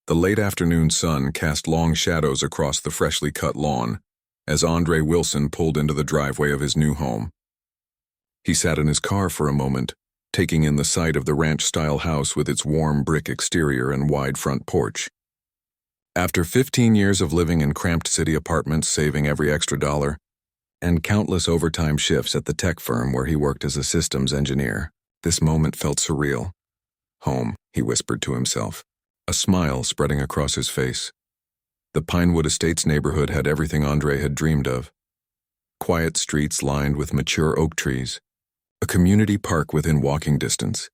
The late afternoon sun cast long shadows across the freshly cut lawn as Andre Wilson pulled into the driveway of his new home. He sat in his car for a moment, taking in the sight of the ranch-style house with its warm brick exterior and wide front porch. After 15 years of living in cramped city apartments, saving every extra dollar, and countless overtime shifts at the tech firm where he worked as a systems engineer, this moment felt surreal. Home, he whispered to himself, a smile spreading across his face. The Pinewood Estates neighborhood had everything Andre had dreamed of. Quiet streets lined with mature oak trees, a community park within walking distance,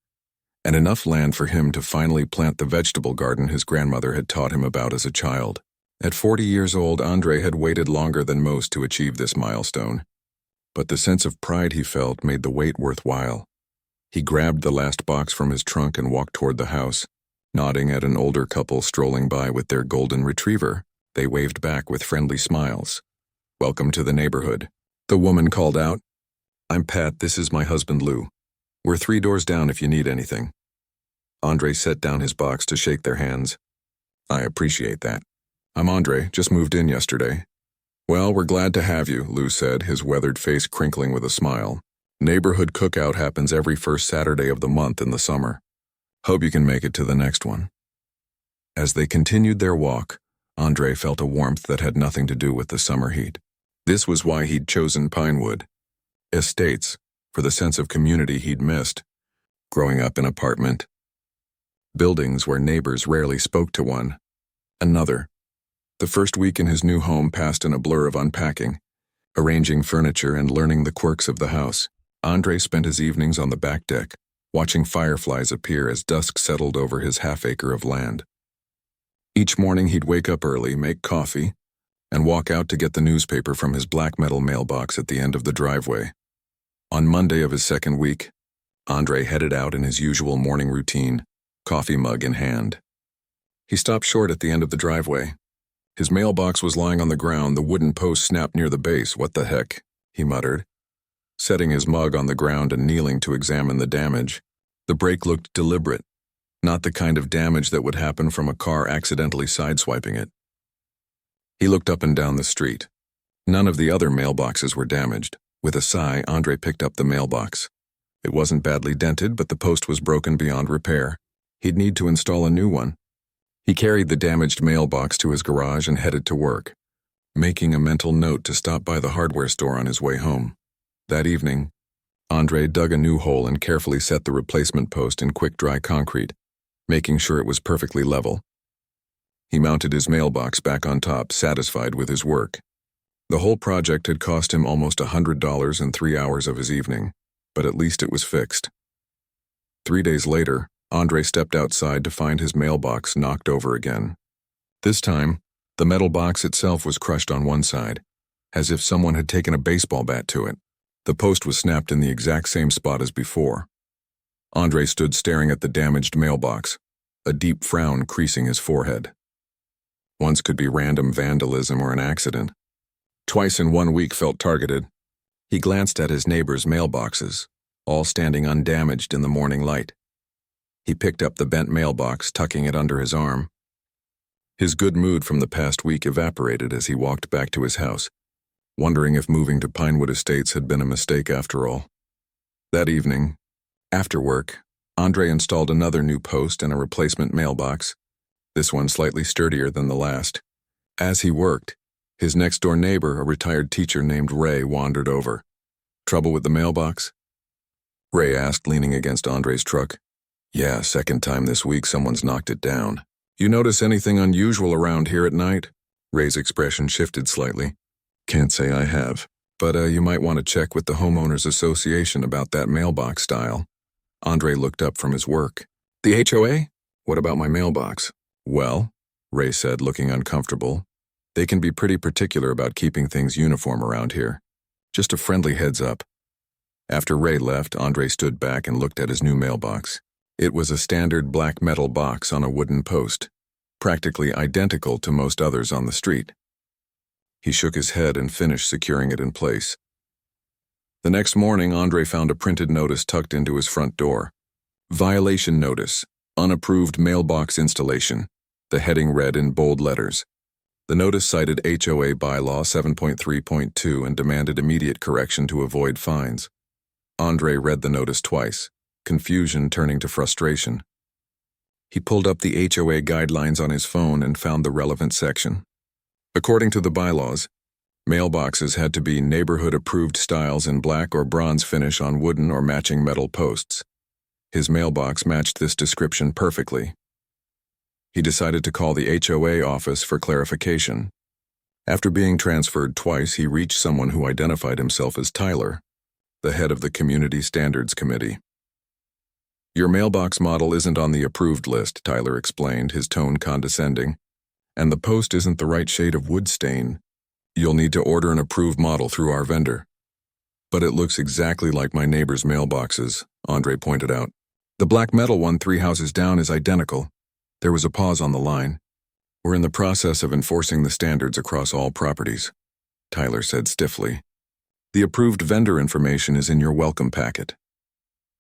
and enough land for him to finally plant the vegetable garden his grandmother had taught him about as a child. At 40 years old, Andre had waited longer than most to achieve this milestone. But the sense of pride he felt made the wait worthwhile. He grabbed the last box from his trunk and walked toward the house. Nodding at an older couple strolling by with their golden retriever, they waved back with friendly smiles. "Welcome to the neighborhood," the woman called out. "I'm Pat, this is my husband Lou. We're 3 doors down if you need anything." Andre set down his box to shake their hands. "I appreciate that. I'm Andre, just moved in yesterday." "Well, we're glad to have you," Lou said, his weathered face crinkling with a smile. "Neighborhood cookout happens every first Saturday of the month in the summer. Hope you can make it to the next one." As they continued their walk, Andre felt a warmth that had nothing to do with the summer heat. This was why he'd chosen Pinewood Estates, for the sense of community he'd missed, growing up in apartment buildings where neighbors rarely spoke to one another. The first week in his new home passed in a blur of unpacking, arranging furniture and learning the quirks of the house. Andre spent his evenings on the back deck, watching fireflies appear as dusk settled over his half-acre of land. Each morning he'd wake up early, make coffee, and walk out to get the newspaper from his black metal mailbox at the end of the driveway. On Monday of his second week, Andre headed out in his usual morning routine, coffee mug in hand. He stopped short at the end of the driveway. His mailbox was lying on the ground, the wooden post snapped near the base. "What the heck?" he muttered, setting his mug on the ground and kneeling to examine the damage. The break looked deliberate, not the kind of damage that would happen from a car accidentally sideswiping it. He looked up and down the street. None of the other mailboxes were damaged. With a sigh, Andre picked up the mailbox. It wasn't badly dented, but the post was broken beyond repair. He'd need to install a new one. He carried the damaged mailbox to his garage and headed to work, making a mental note to stop by the hardware store on his way home. That evening, Andre dug a new hole and carefully set the replacement post in quick-dry concrete, making sure it was perfectly level. He mounted his mailbox back on top, satisfied with his work. The whole project had cost him almost $100 in 3 hours of his evening, but at least it was fixed. 3 days later, Andre stepped outside to find his mailbox knocked over again. This time, the metal box itself was crushed on one side, as if someone had taken a baseball bat to it. The post was snapped in the exact same spot as before. Andre stood staring at the damaged mailbox, a deep frown creasing his forehead. Once could be random vandalism or an accident. Twice in 1 week felt targeted. He glanced at his neighbors' mailboxes, all standing undamaged in the morning light. He picked up the bent mailbox, tucking it under his arm. His good mood from the past week evaporated as he walked back to his house, wondering if moving to Pinewood Estates had been a mistake after all. That evening, after work, Andre installed another new post and a replacement mailbox, this one slightly sturdier than the last. As he worked, his next-door neighbor, a retired teacher named Ray, wandered over. "Trouble with the mailbox?" Ray asked, leaning against Andre's truck. "Yeah, second time this week someone's knocked it down." "You notice anything unusual around here at night?" Ray's expression shifted slightly. "Can't say I have, but you might want to check with the homeowners association about that mailbox style." Andre looked up from his work. "The HOA? What about my mailbox?" "Well," Ray said, looking uncomfortable, "they can be pretty particular about keeping things uniform around here. Just a friendly heads up." After Ray left, Andre stood back and looked at his new mailbox. It was a standard black metal box on a wooden post, practically identical to most others on the street. He shook his head and finished securing it in place. The next morning, Andre found a printed notice tucked into his front door. "Violation notice. Unapproved mailbox installation." The heading read in bold letters. The notice cited HOA bylaw 7.3.2 and demanded immediate correction to avoid fines. Andre read the notice twice, confusion turning to frustration. He pulled up the HOA guidelines on his phone and found the relevant section. According to the bylaws, mailboxes had to be neighborhood-approved styles in black or bronze finish on wooden or matching metal posts. His mailbox matched this description perfectly. He decided to call the HOA office for clarification. After being transferred twice, he reached someone who identified himself as Tyler, the head of the Community Standards Committee. "Your mailbox model isn't on the approved list," Tyler explained, his tone condescending. "And the post isn't the right shade of wood stain. You'll need to order an approved model through our vendor." "But it looks exactly like my neighbor's mailboxes," Andre pointed out. "The black metal one 3 houses down is identical." There was a pause on the line. "We're in the process of enforcing the standards across all properties," Tyler said stiffly. "The approved vendor information is in your welcome packet."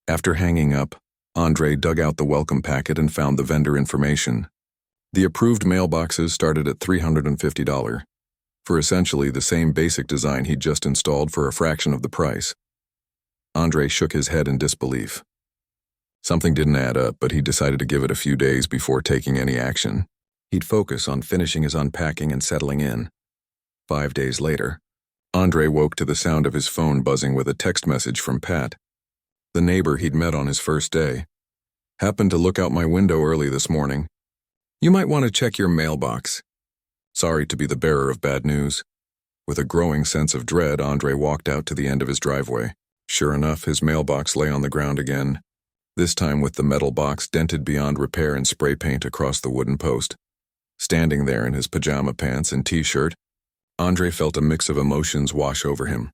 After hanging up, Andre dug out the welcome packet and found the vendor information. The approved mailboxes started at $350, for essentially the same basic design he'd just installed for a fraction of the price. Andre shook his head in disbelief. Something didn't add up, but he decided to give it a few days before taking any action. He'd focus on finishing his unpacking and settling in. 5 days later, Andre woke to the sound of his phone buzzing with a text message from Pat, the neighbor he'd met on his first day. "Happened to look out my window early this morning. You might want to check your mailbox. Sorry to be the bearer of bad news." With a growing sense of dread, Andre walked out to the end of his driveway. Sure enough, his mailbox lay on the ground again, this time with the metal box dented beyond repair and spray paint across the wooden post. Standing there in his pajama pants and t-shirt, Andre felt a mix of emotions wash over him: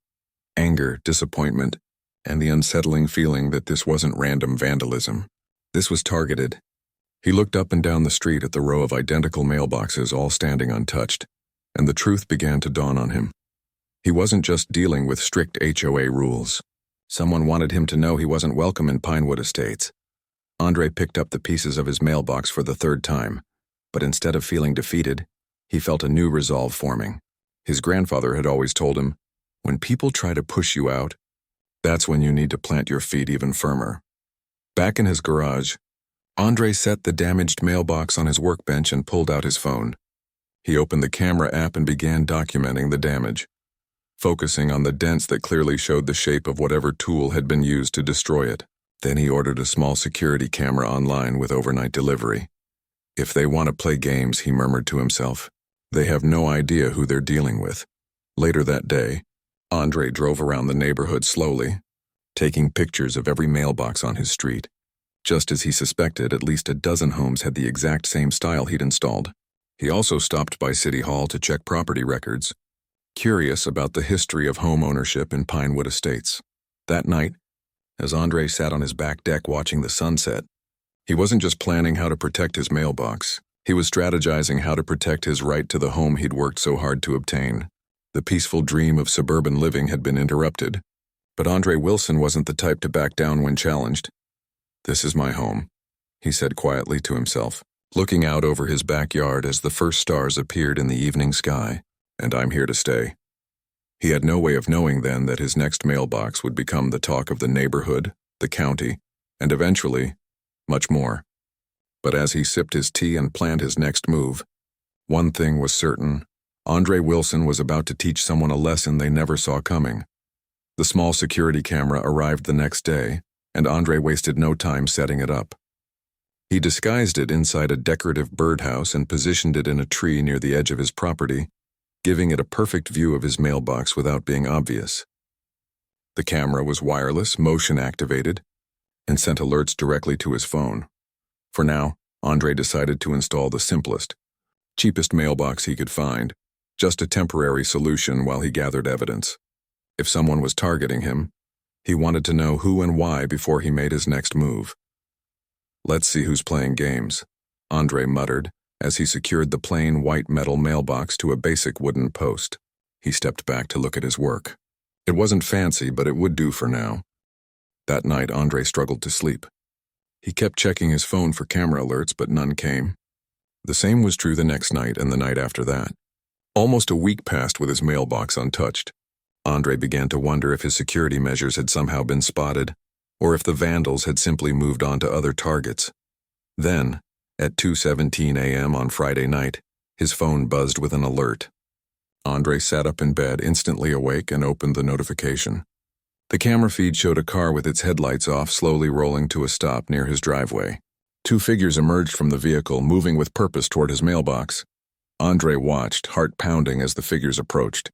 anger, disappointment, and the unsettling feeling that this wasn't random vandalism. This was targeted. He looked up and down the street at the row of identical mailboxes all standing untouched, and the truth began to dawn on him. He wasn't just dealing with strict HOA rules. Someone wanted him to know he wasn't welcome in Pinewood Estates. Andre picked up the pieces of his mailbox for the 3rd time, but instead of feeling defeated, he felt a new resolve forming. His grandfather had always told him, "When people try to push you out, that's when you need to plant your feet even firmer." Back in his garage, Andre set the damaged mailbox on his workbench and pulled out his phone. He opened the camera app and began documenting the damage, focusing on the dents that clearly showed the shape of whatever tool had been used to destroy it. Then he ordered a small security camera online with overnight delivery. "If they want to play games," he murmured to himself, "they have no idea who they're dealing with." Later that day, Andre drove around the neighborhood slowly, taking pictures of every mailbox on his street. Just as he suspected, at least a dozen homes had the exact same style he'd installed. He also stopped by City Hall to check property records, curious about the history of home ownership in Pinewood Estates. That night, as Andre sat on his back deck watching the sunset, he wasn't just planning how to protect his mailbox. He was strategizing how to protect his right to the home he'd worked so hard to obtain. The peaceful dream of suburban living had been interrupted, but Andre Wilson wasn't the type to back down when challenged. "This is my home," he said quietly to himself, looking out over his backyard as the first stars appeared in the evening sky. "And I'm here to stay." He had no way of knowing then that his next mailbox would become the talk of the neighborhood, the county, and eventually, much more. But as he sipped his tea and planned his next move, one thing was certain: Andre Wilson was about to teach someone a lesson they never saw coming. The small security camera arrived the next day, and Andre wasted no time setting it up. He disguised it inside a decorative birdhouse and positioned it in a tree near the edge of his property, giving it a perfect view of his mailbox without being obvious. The camera was wireless, motion-activated, and sent alerts directly to his phone. For now, Andre decided to install the simplest, cheapest mailbox he could find, just a temporary solution while he gathered evidence. If someone was targeting him, he wanted to know who and why before he made his next move. "Let's see who's playing games," Andre muttered as he secured the plain white metal mailbox to a basic wooden post. He stepped back to look at his work. It wasn't fancy, but it would do for now. That night, Andre struggled to sleep. He kept checking his phone for camera alerts, but none came. The same was true the next night and the night after that. Almost a week passed with his mailbox untouched. Andre began to wonder if his security measures had somehow been spotted, or if the vandals had simply moved on to other targets. Then, at 2:17 a.m. on Friday night, his phone buzzed with an alert. Andre sat up in bed, instantly awake, and opened the notification. The camera feed showed a car with its headlights off slowly rolling to a stop near his driveway. Two figures emerged from the vehicle, moving with purpose toward his mailbox. Andre watched, heart pounding as the figures approached.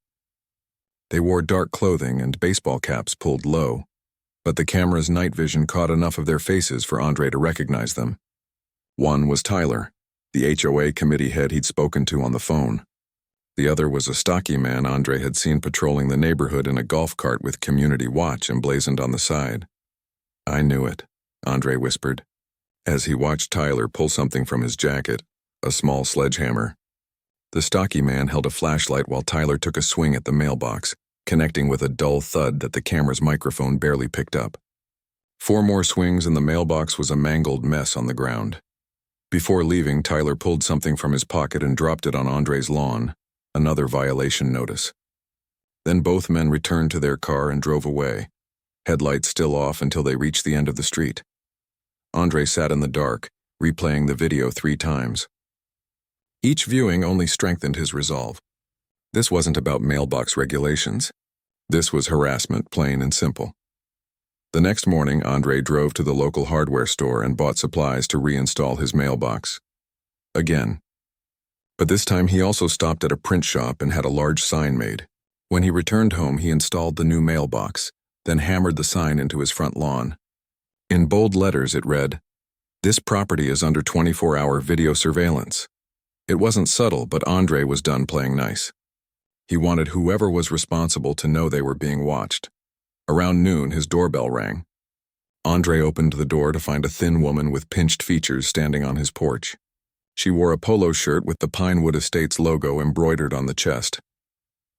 They wore dark clothing and baseball caps pulled low, but the camera's night vision caught enough of their faces for Andre to recognize them. One was Tyler, the HOA committee head he'd spoken to on the phone. The other was a stocky man Andre had seen patrolling the neighborhood in a golf cart with Community Watch emblazoned on the side. "I knew it," Andre whispered, as he watched Tyler pull something from his jacket, a small sledgehammer. The stocky man held a flashlight while Tyler took a swing at the mailbox, connecting with a dull thud that the camera's microphone barely picked up. 4 more swings and the mailbox was a mangled mess on the ground. Before leaving, Tyler pulled something from his pocket and dropped it on Andre's lawn, another violation notice. Then both men returned to their car and drove away, headlights still off until they reached the end of the street. Andre sat in the dark, replaying the video 3 times. Each viewing only strengthened his resolve. This wasn't about mailbox regulations. This was harassment, plain and simple. The next morning, Andre drove to the local hardware store and bought supplies to reinstall his mailbox. Again. But this time he also stopped at a print shop and had a large sign made. When he returned home, he installed the new mailbox, then hammered the sign into his front lawn. In bold letters it read, "This property is under 24-hour video surveillance." It wasn't subtle, but Andre was done playing nice. He wanted whoever was responsible to know they were being watched. Around noon, his doorbell rang. Andre opened the door to find a thin woman with pinched features standing on his porch. She wore a polo shirt with the Pinewood Estates logo embroidered on the chest.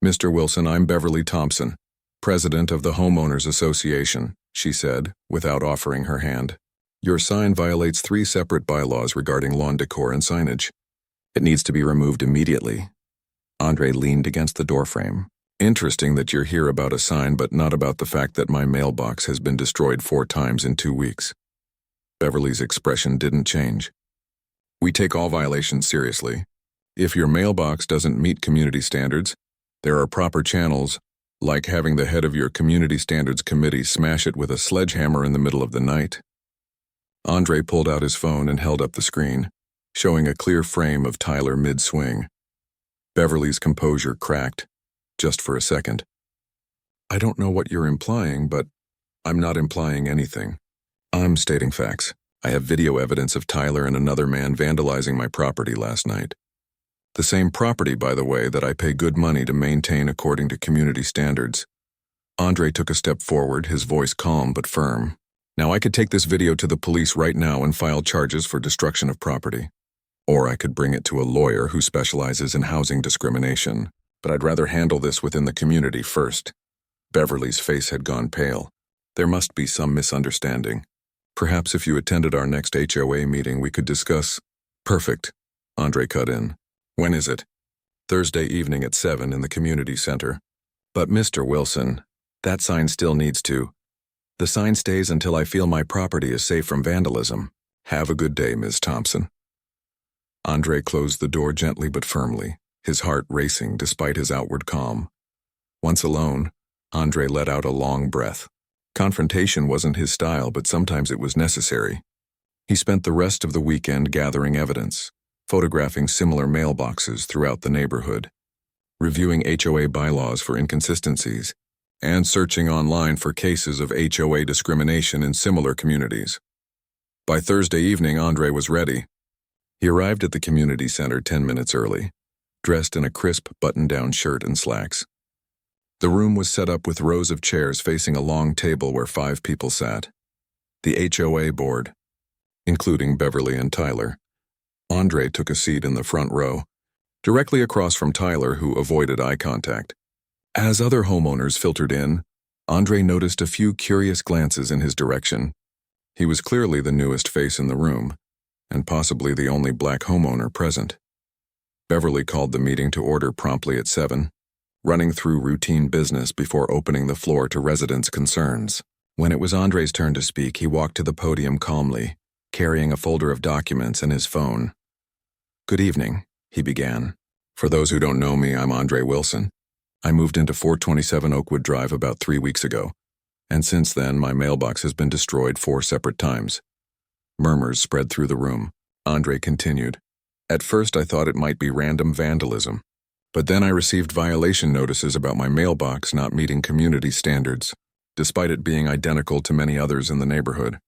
"Mr. Wilson, I'm Beverly Thompson, president of the Homeowners Association," she said, without offering her hand. "Your sign violates 3 separate bylaws regarding lawn decor and signage. It needs to be removed immediately." Andre leaned against the doorframe. "Interesting that you're here about a sign, but not about the fact that my mailbox has been destroyed 4 times in 2 weeks." Beverly's expression didn't change. "We take all violations seriously. If your mailbox doesn't meet community standards, there are proper channels, like having the head of your community standards committee smash it with a sledgehammer in the middle of the night." Andre pulled out his phone and held up the screen, showing a clear frame of Tyler mid-swing. Beverly's composure cracked, just for a second. "I don't know what you're implying, but I'm not implying anything. I'm stating facts. I have video evidence of Tyler and another man vandalizing my property last night. The same property, by the way, that I pay good money to maintain according to community standards." Andre took a step forward, his voice calm but firm. "Now, I could take this video to the police right now and file charges for destruction of property. Or I could bring it to a lawyer who specializes in housing discrimination, but I'd rather handle this within the community first." Beverly's face had gone pale. "There must be some misunderstanding. Perhaps if you attended our next HOA meeting, we could discuss—" "Perfect," Andre cut in. "When is it?" "Thursday evening at 7 in the community center." "But Mr. Wilson, that sign still needs to—" "The sign stays until I feel my property is safe from vandalism. Have a good day, Ms. Thompson." Andre closed the door gently but firmly, his heart racing despite his outward calm. Once alone, Andre let out a long breath. Confrontation wasn't his style, but sometimes it was necessary. He spent the rest of the weekend gathering evidence, photographing similar mailboxes throughout the neighborhood, reviewing HOA bylaws for inconsistencies, and searching online for cases of HOA discrimination in similar communities. By Thursday evening, Andre was ready. He arrived at the community center 10 minutes early, dressed in a crisp button-down shirt and slacks. The room was set up with rows of chairs facing a long table where 5 people sat. The HOA board, including Beverly and Tyler. Andre took a seat in the front row, directly across from Tyler, who avoided eye contact. As other homeowners filtered in, Andre noticed a few curious glances in his direction. He was clearly the newest face in the room. and possibly the only black homeowner present. Beverly called the meeting to order promptly at 7, running through routine business before opening the floor to residents' concerns. When it was Andre's turn to speak, he walked to the podium calmly, carrying a folder of documents and his phone. "Good evening," he began. "For those who don't know me, I'm Andre Wilson. I moved into 427 Oakwood Drive about 3 weeks ago, and since then my mailbox has been destroyed 4 separate times." Murmurs spread through the room. Andre continued. "At first I thought it might be random vandalism, but then I received violation notices about my mailbox not meeting community standards, despite it being identical to many others in the neighborhood."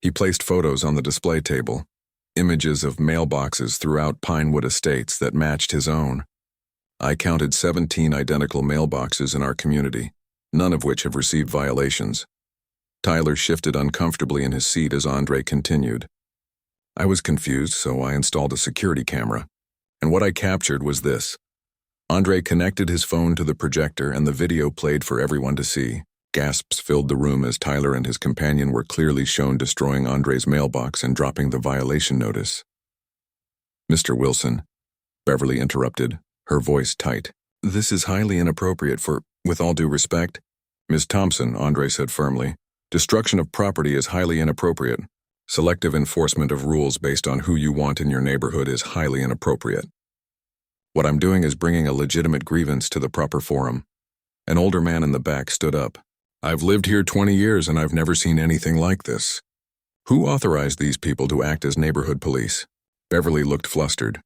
He placed photos on the display table, images of mailboxes throughout Pinewood Estates that matched his own. "I counted 17 identical mailboxes in our community, none of which have received violations." Tyler shifted uncomfortably in his seat as Andre continued. "I was confused, so I installed a security camera, and what I captured was this." Andre connected his phone to the projector and the video played for everyone to see. Gasps filled the room as Tyler and his companion were clearly shown destroying Andre's mailbox and dropping the violation notice. "Mr. Wilson," Beverly interrupted, her voice tight. "This is highly inappropriate with all due respect." "Ms. Thompson," Andre said firmly, "destruction of property is highly inappropriate. Selective enforcement of rules based on who you want in your neighborhood is highly inappropriate. What I'm doing is bringing a legitimate grievance to the proper forum." An older man in the back stood up. "I've lived here 20 years and I've never seen anything like this. Who authorized these people to act as neighborhood police?" Beverly looked flustered.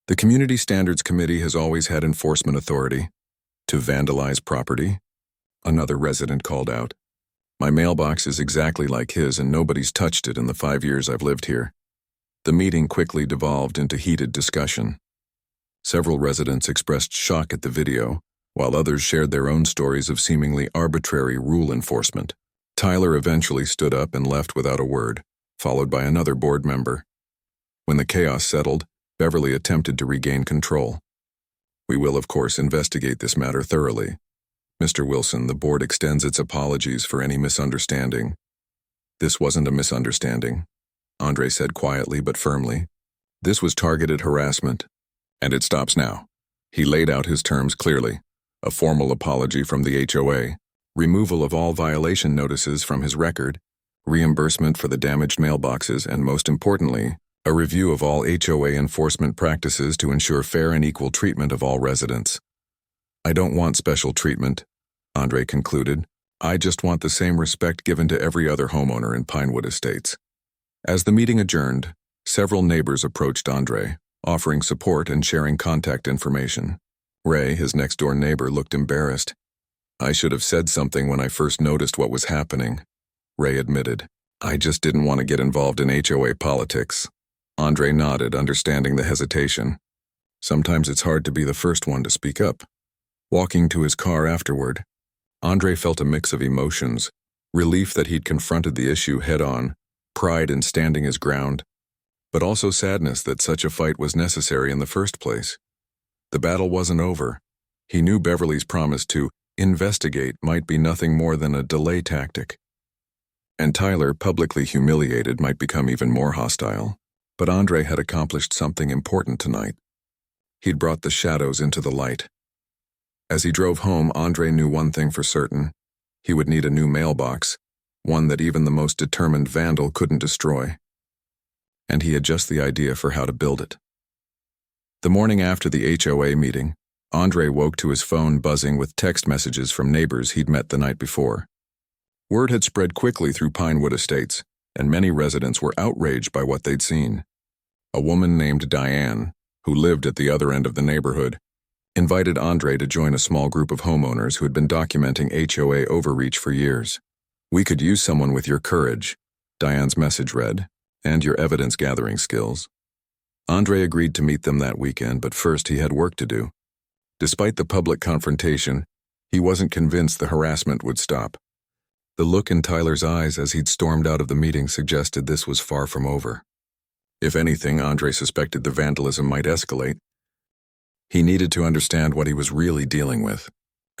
"The Community Standards Committee has always had enforcement authority." "To vandalize property?" Another resident called out. "My mailbox is exactly like his and nobody's touched it in the 5 years I've lived here." The meeting quickly devolved into heated discussion. Several residents expressed shock at the video, while others shared their own stories of seemingly arbitrary rule enforcement. Tyler eventually stood up and left without a word, followed by another board member. When the chaos settled, Beverly attempted to regain control. "We will, of course, investigate this matter thoroughly. Mr. Wilson, the board extends its apologies for any misunderstanding." "This wasn't a misunderstanding," Andre said quietly but firmly. "This was targeted harassment, and it stops now." He laid out his terms clearly: a formal apology from the HOA, removal of all violation notices from his record, reimbursement for the damaged mailboxes, and most importantly, a review of all HOA enforcement practices to ensure fair and equal treatment of all residents. "I don't want special treatment," Andre concluded. "I just want the same respect given to every other homeowner in Pinewood Estates." As the meeting adjourned, several neighbors approached Andre, offering support and sharing contact information. Ray, his next-door neighbor, looked embarrassed. "I should have said something when I first noticed what was happening," Ray admitted. "I just didn't want to get involved in HOA politics." Andre nodded, understanding the hesitation. Sometimes it's hard to be the first one to speak up. Walking to his car afterward, Andre felt a mix of emotions: relief that he'd confronted the issue head-on, pride in standing his ground, but also sadness that such a fight was necessary in the first place. The battle wasn't over. He knew Beverly's promise to investigate might be nothing more than a delay tactic. And Tyler, publicly humiliated, might become even more hostile. But Andre had accomplished something important tonight. He'd brought the shadows into the light. As he drove home, Andre knew one thing for certain: he would need a new mailbox, one that even the most determined vandal couldn't destroy. And he had just the idea for how to build it. The morning after the HOA meeting, Andre woke to his phone buzzing with text messages from neighbors he'd met the night before. Word had spread quickly through Pinewood Estates, and many residents were outraged by what they'd seen. A woman named Diane, who lived at the other end of the neighborhood, invited Andre to join a small group of homeowners who had been documenting HOA overreach for years. "We could use someone with your courage," Diane's message read, "and your evidence-gathering skills." Andre agreed to meet them that weekend, but first he had work to do. Despite the public confrontation, he wasn't convinced the harassment would stop. The look in Tyler's eyes as he'd stormed out of the meeting suggested this was far from over. If anything, Andre suspected the vandalism might escalate. He needed to understand what he was really dealing with.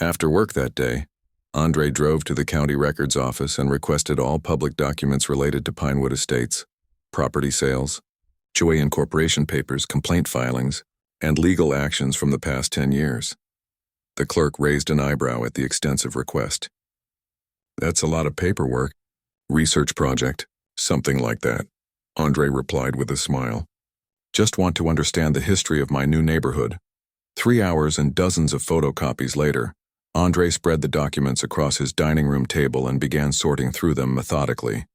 After work that day, Andre drove to the county records office and requested all public documents related to Pinewood Estates: property sales, HOA incorporation papers, complaint filings, and legal actions from the past 10 years. The clerk raised an eyebrow at the extensive request. That's a lot of paperwork. Research project, something like that, Andre replied with a smile. Just want to understand the history of my new neighborhood. 3 hours and dozens of photocopies later, Andre spread the documents across his dining room table and began sorting through them methodically.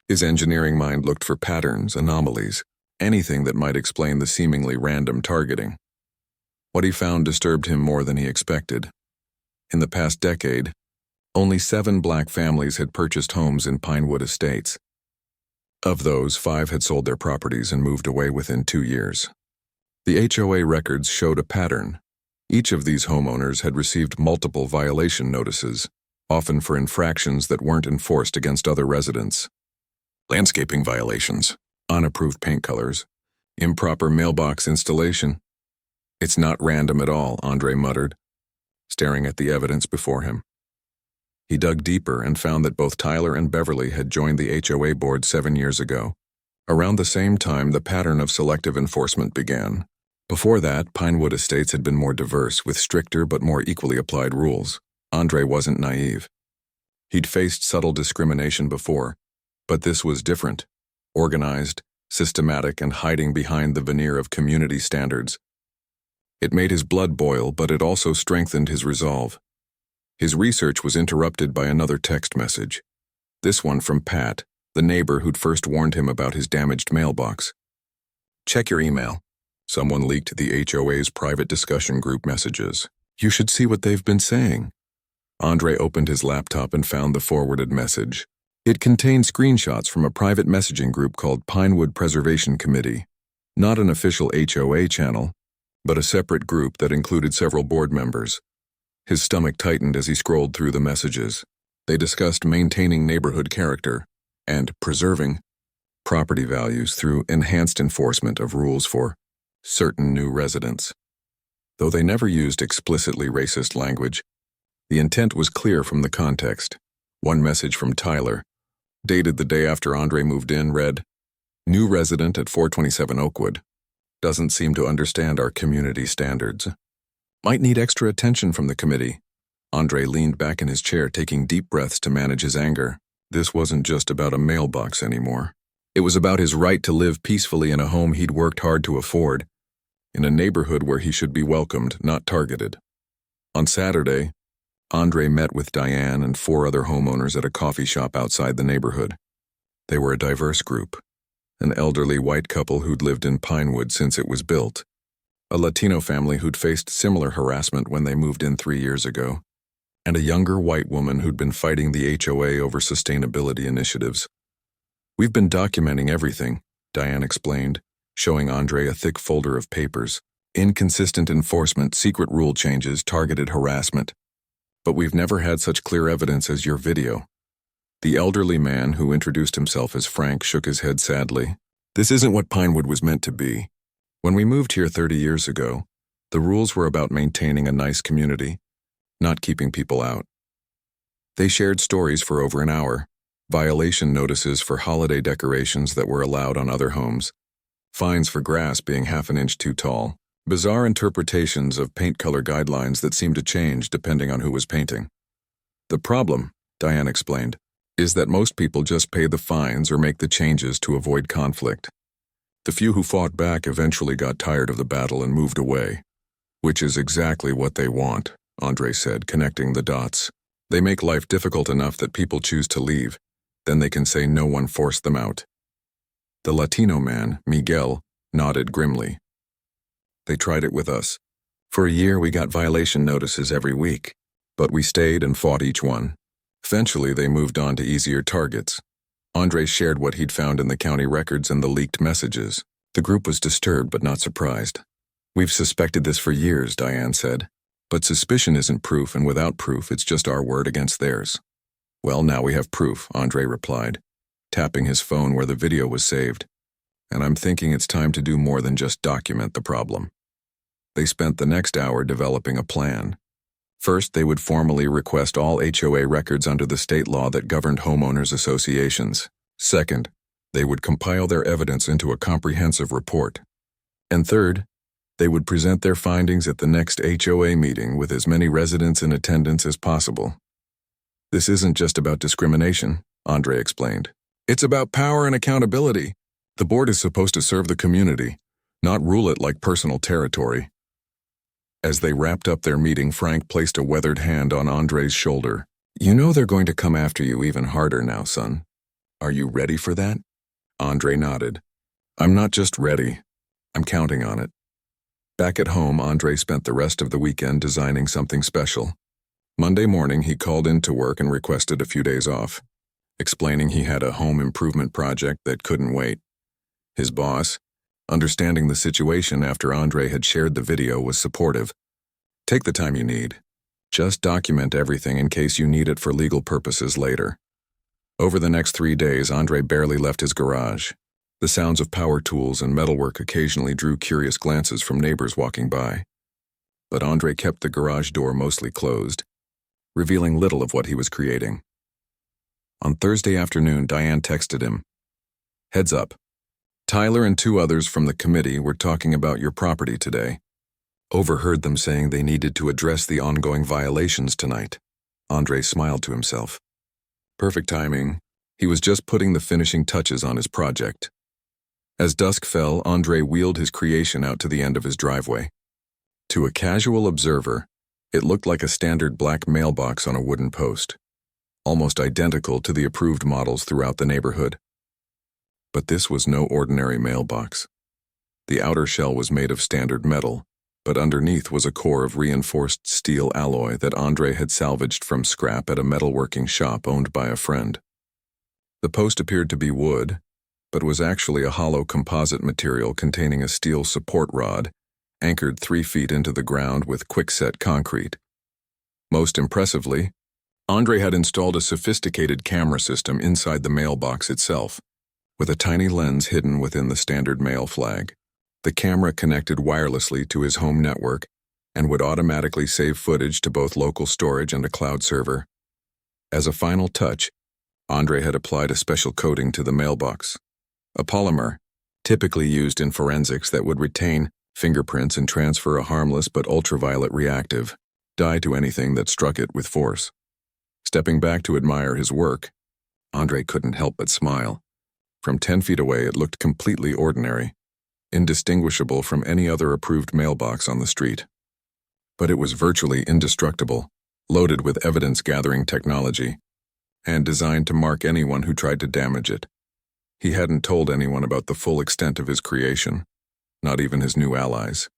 His engineering mind looked for patterns, anomalies, anything that might explain the seemingly random targeting. What he found disturbed him more than he expected. In the past decade, only 7 black families had purchased homes in Pinewood Estates. Of those, 5 had sold their properties and moved away within 2 years. The HOA records showed a pattern. Each of these homeowners had received multiple violation notices, often for infractions that weren't enforced against other residents. Landscaping violations, unapproved paint colors, improper mailbox installation. It's not random at all, Andre muttered, staring at the evidence before him. He dug deeper and found that both Tyler and Beverly had joined the HOA board 7 years ago. Around the same time, the pattern of selective enforcement began. Before that, Pinewood Estates had been more diverse, with stricter but more equally applied rules. Andre wasn't naive. He'd faced subtle discrimination before, but this was different. Organized, systematic, and hiding behind the veneer of community standards. It made his blood boil, but it also strengthened his resolve. His research was interrupted by another text message. This one from Pat, the neighbor who'd first warned him about his damaged mailbox. Check your email. Someone leaked the HOA's private discussion group messages. You should see what they've been saying. Andre opened his laptop and found the forwarded message. It contained screenshots from a private messaging group called Pinewood Preservation Committee. Not an official HOA channel, but a separate group that included several board members. His stomach tightened as he scrolled through the messages. They discussed maintaining neighborhood character and preserving property values through enhanced enforcement of rules for certain new residents. Though they never used explicitly racist language, the intent was clear from the context. One message from Tyler, dated the day after Andre moved in, read, "New resident at 427 Oakwood. Doesn't seem to understand our community standards. Might need extra attention from the committee." Andre leaned back in his chair, taking deep breaths to manage his anger. This wasn't just about a mailbox anymore. It was about his right to live peacefully in a home he'd worked hard to afford, in a neighborhood where he should be welcomed, not targeted. On Saturday, Andre met with Diane and 4 other homeowners at a coffee shop outside the neighborhood. They were a diverse group, an elderly white couple who'd lived in Pinewood since it was built, a Latino family who'd faced similar harassment when they moved in 3 years ago, and a younger white woman who'd been fighting the HOA over sustainability initiatives. We've been documenting everything, Diane explained, showing Andre a thick folder of papers. Inconsistent enforcement, secret rule changes, targeted harassment. But we've never had such clear evidence as your video. The elderly man, who introduced himself as Frank, shook his head sadly. This isn't what Pinewood was meant to be. When we moved here 30 years ago, the rules were about maintaining a nice community, not keeping people out. They shared stories for over an hour, violation notices for holiday decorations that were allowed on other homes, fines for grass being half an inch too tall, bizarre interpretations of paint color guidelines that seemed to change depending on who was painting. The problem, Diane explained, is that most people just pay the fines or make the changes to avoid conflict. The few who fought back eventually got tired of the battle and moved away, which is exactly what they want, Andre said, connecting the dots. They make life difficult enough that people choose to leave, then they can say no one forced them out. The Latino man, Miguel, nodded grimly. They tried it with us. For a year we got violation notices every week, but we stayed and fought each one. Eventually they moved on to easier targets. Andre shared what he'd found in the county records and the leaked messages. The group was disturbed but not surprised. We've suspected this for years, Diane said. But suspicion isn't proof, and without proof, it's just our word against theirs. Well, now we have proof, Andre replied, tapping his phone where the video was saved. And I'm thinking it's time to do more than just document the problem. They spent the next hour developing a plan. First, they would formally request all HOA records under the state law that governed homeowners associations. Second, They would compile their evidence into a comprehensive report. And third, they would present their findings at the next HOA meeting with as many residents in attendance as possible. This isn't just about discrimination, Andre explained. It's about power and accountability. The board is supposed to serve the community, not rule it like personal territory. As they wrapped up their meeting, Frank placed a weathered hand on Andre's shoulder. You know they're going to come after you even harder now, son. Are you ready for that? Andre nodded. I'm not just ready. I'm counting on it. Back at home, Andre spent the rest of the weekend designing something special. Monday morning, he called into work and requested a few days off, explaining he had a home improvement project that couldn't wait. His boss, understanding the situation after Andre had shared the video, was supportive. Take the time you need. Just document everything in case you need it for legal purposes later. Over the next 3 days, Andre barely left his garage. The sounds of power tools and metalwork occasionally drew curious glances from neighbors walking by. But Andre kept the garage door mostly closed, revealing little of what he was creating. On Thursday afternoon, Diane texted him. Heads up. Tyler and 2 others from the committee were talking about your property today. Overheard them saying they needed to address the ongoing violations tonight. Andre smiled to himself. Perfect timing. He was just putting the finishing touches on his project. As dusk fell, Andre wheeled his creation out to the end of his driveway. To a casual observer, it looked like a standard black mailbox on a wooden post, almost identical to the approved models throughout the neighborhood. But this was no ordinary mailbox. The outer shell was made of standard metal, but underneath was a core of reinforced steel alloy that Andre had salvaged from scrap at a metalworking shop owned by a friend. The post appeared to be wood, but was actually a hollow composite material containing a steel support rod, anchored 3 feet into the ground with quickset concrete. Most impressively, Andre had installed a sophisticated camera system inside the mailbox itself, with a tiny lens hidden within the standard mail flag. The camera connected wirelessly to his home network and would automatically save footage to both local storage and a cloud server. As a final touch, Andre had applied a special coating to the mailbox, a polymer typically used in forensics that would retain fingerprints and transfer a harmless but ultraviolet reactive dye to anything that struck it with force. Stepping back to admire his work, Andre couldn't help but smile. From 10 feet away, it looked completely ordinary, indistinguishable from any other approved mailbox on the street. But it was virtually indestructible, loaded with evidence-gathering technology, and designed to mark anyone who tried to damage it. He hadn't told anyone about the full extent of his creation, not even his new allies.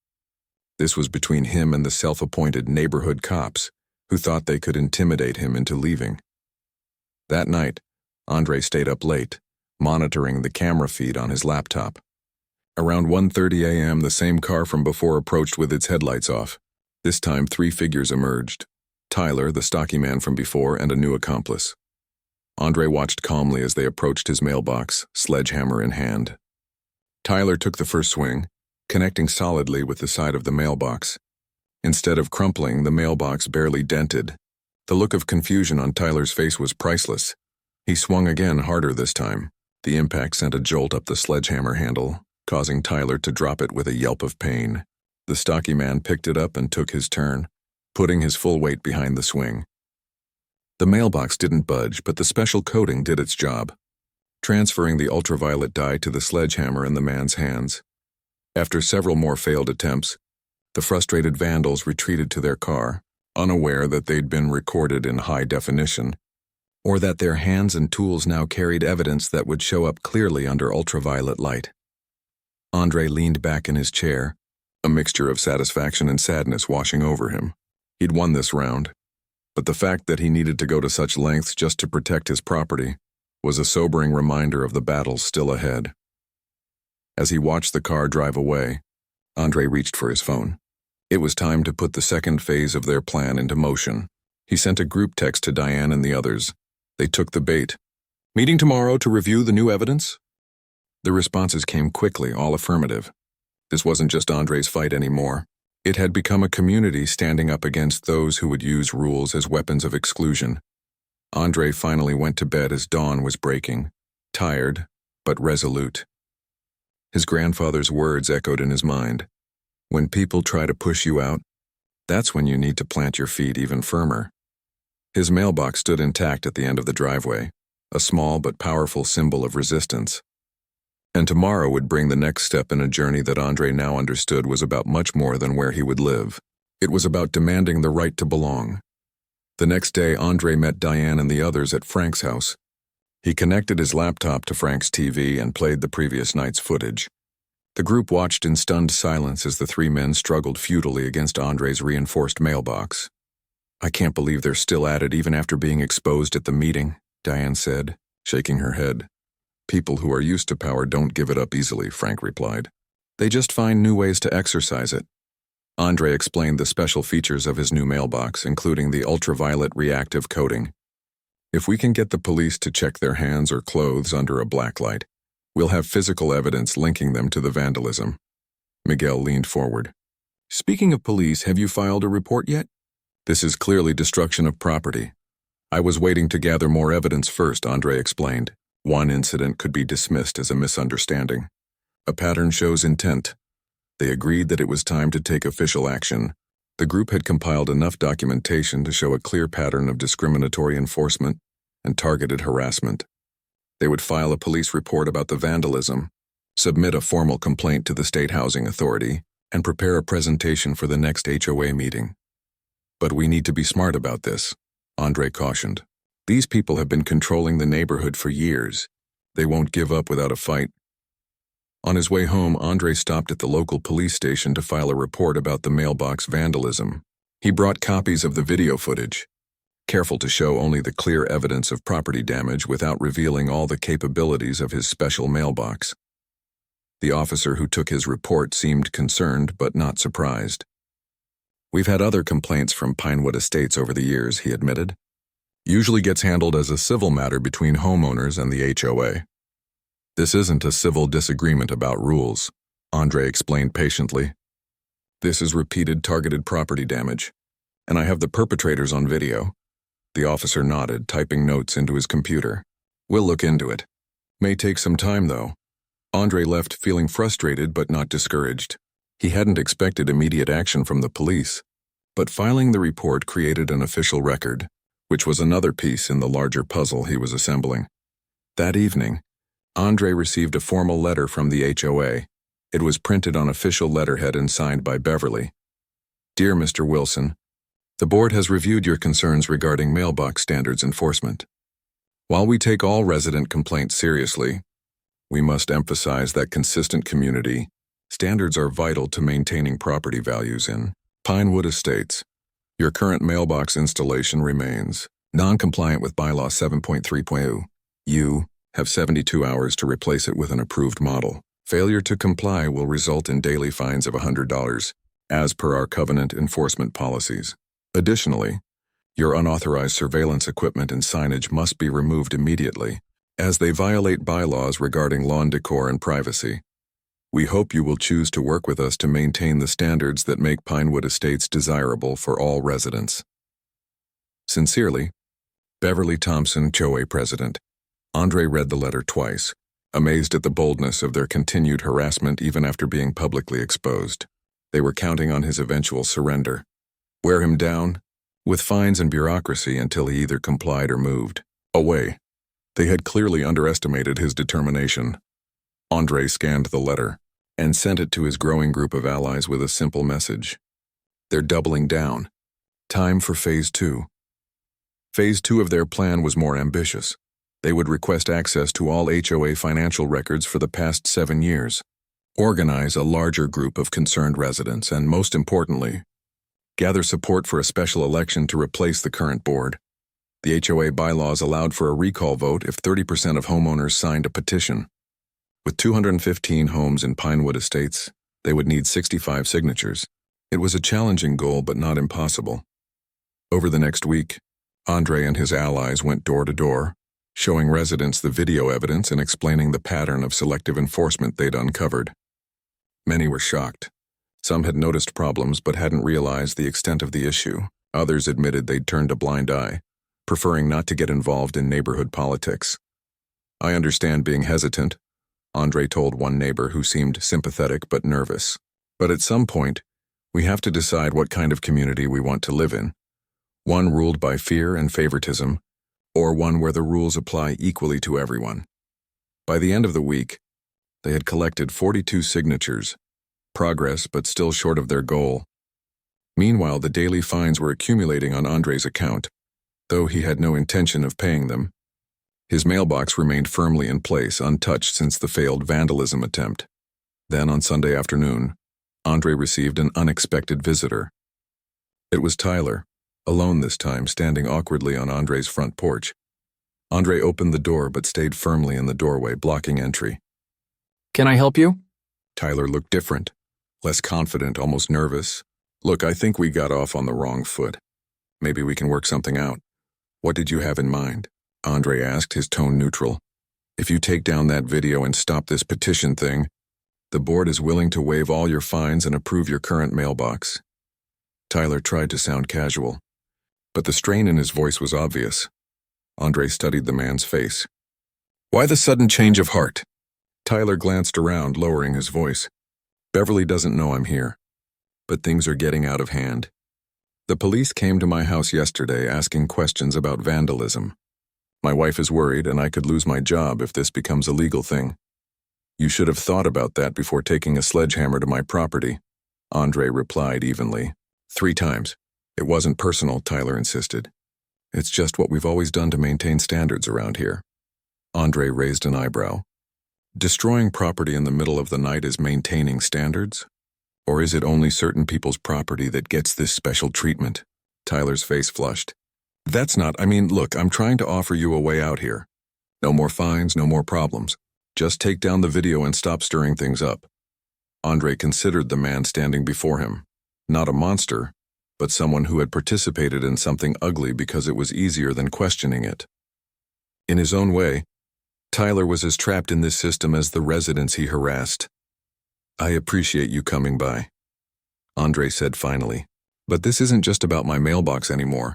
This was between him and the self-appointed neighborhood cops, who thought they could intimidate him into leaving. That night, Andre stayed up late, monitoring the camera feed on his laptop. Around 1:30 a.m., the same car from before approached with its headlights off. This time, 3 figures emerged: Tyler, the stocky man from before, and a new accomplice. Andre watched calmly as they approached his mailbox, sledgehammer in hand. Tyler took the first swing, connecting solidly with the side of the mailbox. Instead of crumpling, the mailbox barely dented. The look of confusion on Tyler's face was priceless. He swung again, harder this time. The impact sent a jolt up the sledgehammer handle, causing Tyler to drop it with a yelp of pain. The stocky man picked it up and took his turn, putting his full weight behind the swing. The mailbox didn't budge, but the special coating did its job, transferring the ultraviolet dye to the sledgehammer in the man's hands. After several more failed attempts, the frustrated vandals retreated to their car, unaware that they'd been recorded in high definition, or that their hands and tools now carried evidence that would show up clearly under ultraviolet light. Andre leaned back in his chair, a mixture of satisfaction and sadness washing over him. He'd won this round, but the fact that he needed to go to such lengths just to protect his property was a sobering reminder of the battles still ahead. As he watched the car drive away, Andre reached for his phone. It was time to put the second phase of their plan into motion. He sent a group text to Diane and the others. They took the bait. Meeting tomorrow to review the new evidence? The responses came quickly, all affirmative. This wasn't just Andre's fight anymore. It had become a community standing up against those who would use rules as weapons of exclusion. Andre finally went to bed as dawn was breaking, tired, but resolute. His grandfather's words echoed in his mind. When people try to push you out, that's when you need to plant your feet even firmer. His mailbox stood intact at the end of the driveway, a small but powerful symbol of resistance. And tomorrow would bring the next step in a journey that Andre now understood was about much more than where he would live. It was about demanding the right to belong. The next day, Andre met Diane and the others at Frank's house. He connected his laptop to Frank's TV and played the previous night's footage. The group watched in stunned silence as the three men struggled futilely against Andre's reinforced mailbox. "I can't believe they're still at it even after being exposed at the meeting," Diane said, shaking her head. "People who are used to power don't give it up easily," Frank replied. "They just find new ways to exercise it." Andre explained the special features of his new mailbox, including the ultraviolet reactive coating. "If we can get the police to check their hands or clothes under a blacklight, we'll have physical evidence linking them to the vandalism." Miguel leaned forward. "Speaking of police, have you filed a report yet?" "This is clearly destruction of property. I was waiting to gather more evidence first," Andre explained. "One incident could be dismissed as a misunderstanding. A pattern shows intent." They agreed that it was time to take official action. The group had compiled enough documentation to show a clear pattern of discriminatory enforcement and targeted harassment. They would file a police report about the vandalism, submit a formal complaint to the State Housing Authority, and prepare a presentation for the next HOA meeting. "But we need to be smart about this," Andre cautioned. "These people have been controlling the neighborhood for years. They won't give up without a fight." On his way home, Andre stopped at the local police station to file a report about the mailbox vandalism. He brought copies of the video footage, careful to show only the clear evidence of property damage without revealing all the capabilities of his special mailbox. The officer who took his report seemed concerned but not surprised. "We've had other complaints from Pinewood Estates over the years," he admitted. "Usually gets handled as a civil matter between homeowners and the HOA. This isn't a civil disagreement about rules," Andre explained patiently. "This is repeated targeted property damage, and I have the perpetrators on video." The officer nodded, typing notes into his computer. "We'll look into it. May take some time, though." Andre left feeling frustrated but not discouraged. He hadn't expected immediate action from the police, but filing the report created an official record, which was another piece in the larger puzzle he was assembling. That evening, Andre received a formal letter from the HOA. It was printed on official letterhead and signed by Beverly. "Dear Mr. Wilson, the board has reviewed your concerns regarding mailbox standards enforcement. While we take all resident complaints seriously, we must emphasize that consistent community standards are vital to maintaining property values in Pinewood Estates. Your current mailbox installation remains non-compliant with Bylaw 7.3.0. You have 72 hours to replace it with an approved model. Failure to comply will result in daily fines of $100, as per our covenant enforcement policies. Additionally, your unauthorized surveillance equipment and signage must be removed immediately, as they violate bylaws regarding lawn decor and privacy. We hope you will choose to work with us to maintain the standards that make Pinewood Estates desirable for all residents. Sincerely, Beverly Thompson, HOA President. Andre read the letter twice, amazed at the boldness of their continued harassment even after being publicly exposed. They were counting on his eventual surrender. Wear him down, with fines and bureaucracy until he either complied or moved away. They had clearly underestimated his determination. Andre scanned the letter and sent it to his growing group of allies with a simple message. They're doubling down. Time for Phase 2. Phase 2 of their plan was more ambitious. They would request access to all HOA financial records for the past 7 years, organize a larger group of concerned residents, and most importantly, gather support for a special election to replace the current board. The HOA bylaws allowed for a recall vote if 30% of homeowners signed a petition. With 215 homes in Pinewood Estates, they would need 65 signatures. It was a challenging goal but not impossible. Over the next week, Andre and his allies went door to door, showing residents the video evidence and explaining the pattern of selective enforcement they'd uncovered. Many were shocked. Some had noticed problems but hadn't realized the extent of the issue. Others admitted they'd turned a blind eye, preferring not to get involved in neighborhood politics. "I understand being hesitant," Andre told one neighbor who seemed sympathetic but nervous. But at some point, we have to decide what kind of community we want to live in. One ruled by fear and favoritism, or one where the rules apply equally to everyone. By the end of the week, they had collected 42 signatures, progress but still short of their goal. Meanwhile, the daily fines were accumulating on Andre's account, though he had no intention of paying them. His mailbox remained firmly in place, untouched since the failed vandalism attempt. Then, on Sunday afternoon, Andre received an unexpected visitor. It was Tyler, alone this time, standing awkwardly on Andre's front porch. Andre opened the door but stayed firmly in the doorway, blocking entry. Can I help you? Tyler looked different, less confident, almost nervous. Look, I think we got off on the wrong foot. Maybe we can work something out. What did you have in mind? Andre asked, his tone neutral. If you take down that video and stop this petition thing, the board is willing to waive all your fines and approve your current mailbox. Tyler tried to sound casual, but the strain in his voice was obvious. Andre studied the man's face. Why the sudden change of heart? Tyler glanced around, lowering his voice. Beverly doesn't know I'm here, but things are getting out of hand. The police came to my house yesterday asking questions about vandalism. My wife is worried and I could lose my job if this becomes a legal thing. You should have thought about that before taking a sledgehammer to my property, Andre replied evenly. 3 times. It wasn't personal, Tyler insisted. It's just what we've always done to maintain standards around here. Andre raised an eyebrow. Destroying property in the middle of the night is maintaining standards? Or is it only certain people's property that gets this special treatment? Tyler's face flushed. Look, I'm trying to offer you a way out here. No more fines, no more problems. Just take down the video and stop stirring things up. Andre considered the man standing before him. Not a monster, but someone who had participated in something ugly because it was easier than questioning it. In his own way, Tyler was as trapped in this system as the residents he harassed. I appreciate you coming by, Andre said finally. But this isn't just about my mailbox anymore.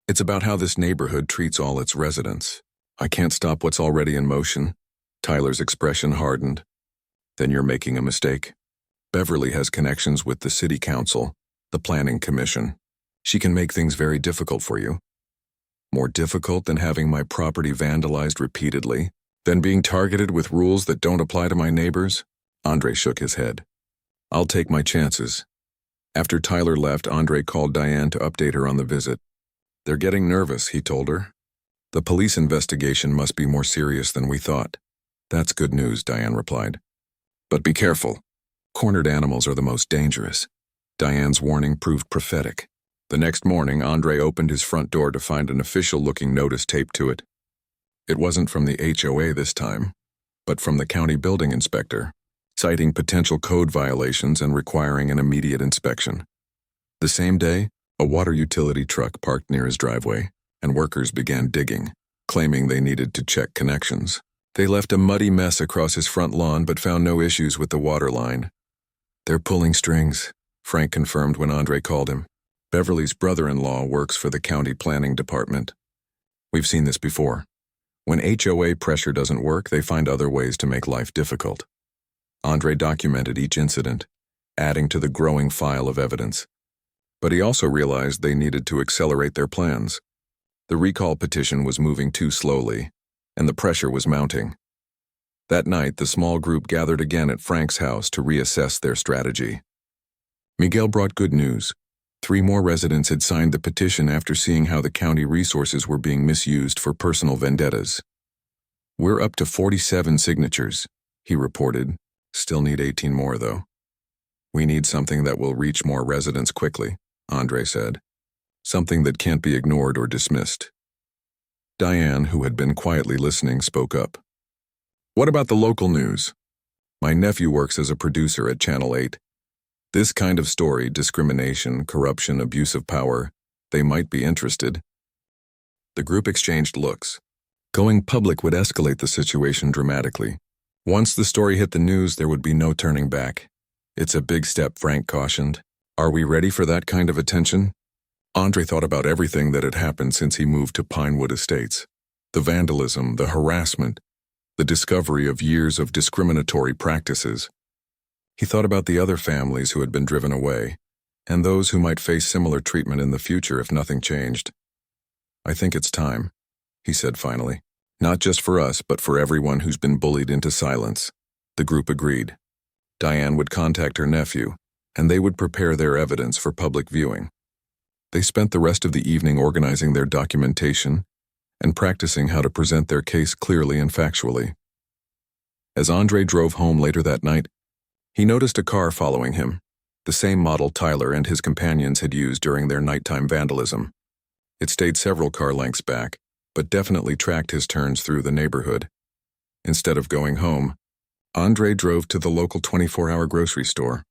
It's about how this neighborhood treats all its residents. I can't stop what's already in motion. Tyler's expression hardened. Then you're making a mistake. Beverly has connections with the city council, the planning commission. She can make things very difficult for you. More difficult than having my property vandalized repeatedly, than being targeted with rules that don't apply to my neighbors? Andre shook his head. I'll take my chances. After Tyler left, Andre called Diane to update her on the visit. They're getting nervous, he told her. The police investigation must be more serious than we thought. That's good news, Diane replied. But be careful. Cornered animals are the most dangerous. Diane's warning proved prophetic. The next morning, Andre opened his front door to find an official-looking notice taped to it. It wasn't from the HOA this time, but from the county building inspector, citing potential code violations and requiring an immediate inspection. The same day, a water utility truck parked near his driveway, and workers began digging, claiming they needed to check connections. They left a muddy mess across his front lawn but found no issues with the water line. They're pulling strings, Frank confirmed when Andre called him. Beverly's brother-in-law works for the county planning department. We've seen this before. When HOA pressure doesn't work, they find other ways to make life difficult. Andre documented each incident, adding to the growing file of evidence. But he also realized they needed to accelerate their plans. The recall petition was moving too slowly, and the pressure was mounting. That night, the small group gathered again at Frank's house to reassess their strategy. Miguel brought good news. 3 more residents had signed the petition after seeing how the county resources were being misused for personal vendettas. We're up to 47 signatures, he reported. Still need 18 more, though. We need something that will reach more residents quickly, Andre said. Something that can't be ignored or dismissed. Diane, who had been quietly listening, spoke up. What about the local news? My nephew works as a producer at Channel 8. This kind of story, discrimination, corruption, abuse of power, they might be interested. The group exchanged looks. Going public would escalate the situation dramatically. Once the story hit the news, there would be no turning back. It's a big step, Frank cautioned. Are we ready for that kind of attention? Andre thought about everything that had happened since he moved to Pinewood Estates. The vandalism, the harassment. the discovery of years of discriminatory practices. He thought about the other families who had been driven away, and those who might face similar treatment in the future if nothing changed. "I think it's time," he said finally. "Not just for us, but for everyone who's been bullied into silence." The group agreed. Diane would contact her nephew, and they would prepare their evidence for public viewing. They spent the rest of the evening organizing their documentation and practicing how to present their case clearly and factually. As Andre drove home later that night, he noticed a car following him, the same model Tyler and his companions had used during their nighttime vandalism. It stayed several car lengths back, but definitely tracked his turns through the neighborhood. Instead of going home, Andre drove to the local 24-hour grocery store,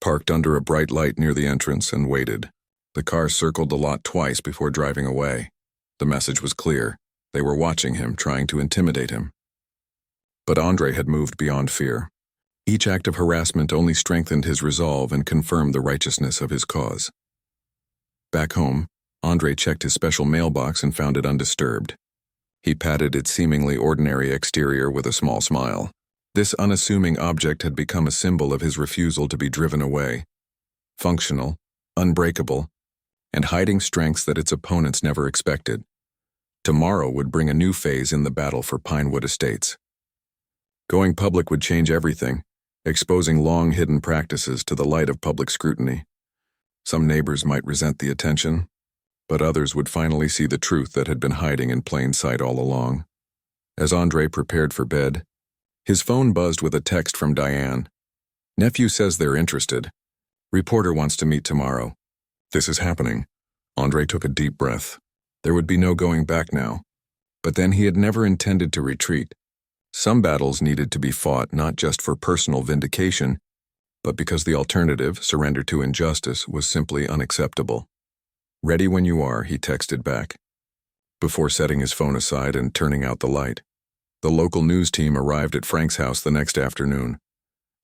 parked under a bright light near the entrance, and waited. The car circled the lot twice before driving away. The message was clear. They were watching him, trying to intimidate him. But Andre had moved beyond fear. Each act of harassment only strengthened his resolve and confirmed the righteousness of his cause. Back home, Andre checked his special mailbox and found it undisturbed. He patted its seemingly ordinary exterior with a small smile. This unassuming object had become a symbol of his refusal to be driven away. Functional, unbreakable, and hiding strengths that its opponents never expected. Tomorrow would bring a new phase in the battle for Pinewood Estates. Going public would change everything, exposing long-hidden practices to the light of public scrutiny. Some neighbors might resent the attention, but others would finally see the truth that had been hiding in plain sight all along. As Andre prepared for bed, his phone buzzed with a text from Diane. "Nephew says they're interested. Reporter wants to meet tomorrow." This is happening. Andre took a deep breath. There would be no going back now. But then he had never intended to retreat. Some battles needed to be fought not just for personal vindication, but because the alternative, surrender to injustice, was simply unacceptable. "Ready when you are," he texted back. Before setting his phone aside and turning out the light, the local news team arrived at Frank's house the next afternoon.